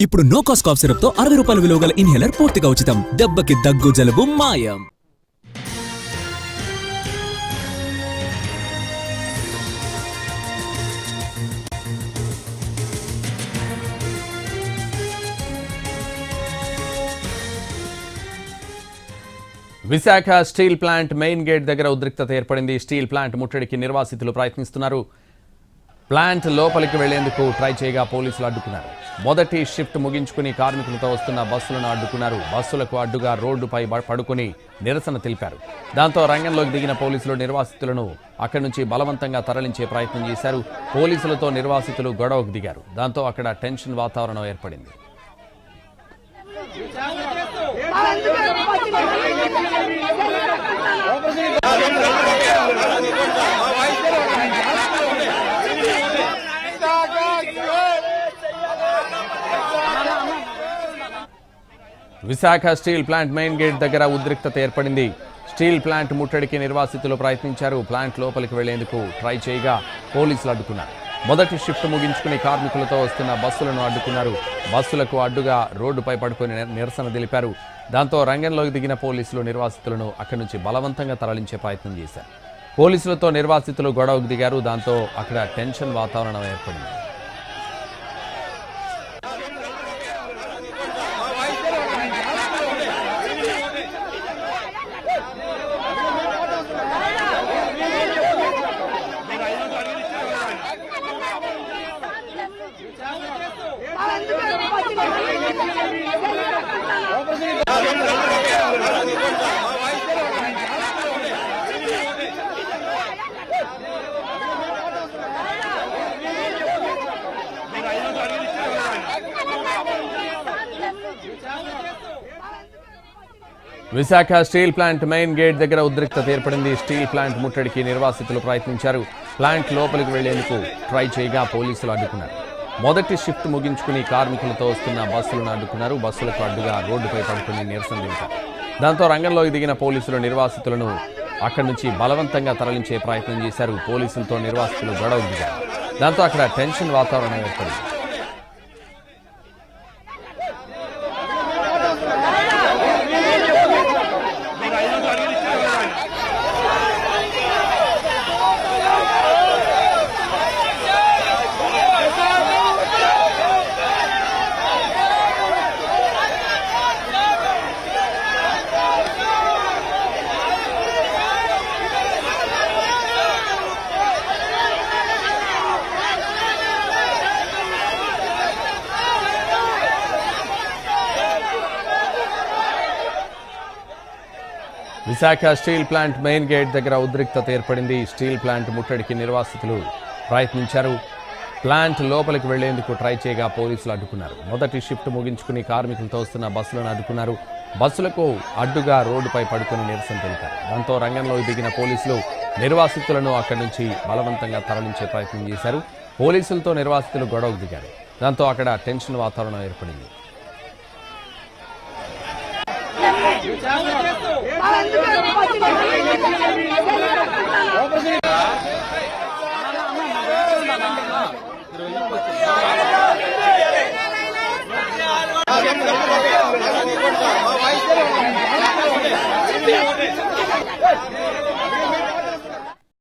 ఇప్పుడు no cost cough syrup తో 60 రూపాయల విలువ గల ఇన్హేలర్ పూర్తిగా ఉచితం. దెబ్బకి దగ్గు జలుబు మాయం. Visakha steel plant main gate దగ్గర ఉద్రిక్తత ఏర్పడింది. స్టీల్ ప్లాంట్ ముట్టడికి నిర్వాసితులు ప్రయత్నిస్తున్నారు. ప్లాంట్ లోపలికి వెళ్లేందుకు ట్రై చేయగా పోలీసులు అడ్డుకున్నారు. మొదటి షిఫ్ట్ ముగించుకుని కార్మికులతో వస్తున్న బస్సులను అడ్డుకున్నారు. బస్సులకు అడ్డుగా రోడ్డుపై పడుకుని నిరసన తెలిపారు. దాంతో రంగంలోకి దిగిన పోలీసులు నిర్వాసితులను అక్కడి నుంచి బలవంతంగా తరలించే ప్రయత్నం చేశారు. పోలీసులతో నిర్వాసితులు గొడవకు దిగారు. దాంతో అక్కడ టెన్షన్ వాతావరణం ఏర్పడింది. Visakha steel plant main gate దగ్గర ఉద్రిక్తత ఏర్పడింది. స్టీల్ ప్లాంట్ ముట్టడికి నిర్వాసితులు ప్రయత్నించారు. ప్లాంట్ లోపలికి వెళ్లేందుకు ట్రై చేయగా పోలీసులు అడ్డుకున్నారు. మొదటి షిఫ్ట్ ముగించుకుని కార్మికులతో వస్తున్న బస్సులను అడ్డుకున్నారు. బస్సులకు అడ్డుగా రోడ్డుపై పడుకొని నిరసన తెలిపారు. దాంతో రంగంలోకి దిగిన పోలీసులు నిర్వాసితులను అక్కడి నుంచి బలవంతంగా తరలించే ప్రయత్నం చేశారు. పోలీసులతో నిర్వాసితులు గొడవకు దిగారు. దాంతో అక్కడ టెన్షన్ వాతావరణం ఏర్పడింది. Visakha steel plant main gate దగ్గర ఉద్రిక్తత ఏర్పడింది. స్టీల్ ప్లాంట్ ముట్టడికి నిర్వాసితులు ప్రయత్నించారు. ప్లాంట్ లోపలికి వెళ్లేందుకు ట్రై చేయగా పోలీసులు అడ్డుకున్నారు. మొదటి షిఫ్ట్ ముగించుకుని కార్మికులతో వస్తున్న బస్సులను అడ్డుకున్నారు. బస్సులకు అడ్డుగా రోడ్డుపై పడుకుని నిరసన తెలిపారు. దాంతో రంగంలోకి దిగిన పోలీసులు నిర్వాసితులను అక్కడి నుంచి బలవంతంగా తరలించే ప్రయత్నం చేశారు. పోలీసులతో నిర్వాసితులు గొడవకు దిగారు. దాంతో అక్కడ టెన్షన్ వాతావరణం ఏర్పడింది. Visakha steel plant main gate దగ్గర ఉద్రిక్తత ఏర్పడింది. స్టీల్ ప్లాంట్ ముట్టడికి నిర్వాసితులు ప్రయత్నించారు. ప్లాంట్ లోపలికి వెళ్లేందుకు ట్రై చేయగా పోలీసులు అడ్డుకున్నారు. మొదటి షిఫ్ట్ ముగించుకుని కార్మికులతో వస్తున్న బస్సులను అడ్డుకున్నారు. బస్సులకు అడ్డుగా రోడ్డుపై పడుకుని నిరసన తెలిపారు. దాంతో రంగంలోకి దిగిన పోలీసులు నిర్వాసితులను అక్కడి నుంచి బలవంతంగా తరలించే ప్రయత్నం చేశారు. పోలీసులతో నిర్వాసితులు గొడవకు దిగారు. దాంతో అక్కడ టెన్షన్ వాతావరణం ఏర్పడింది. Alan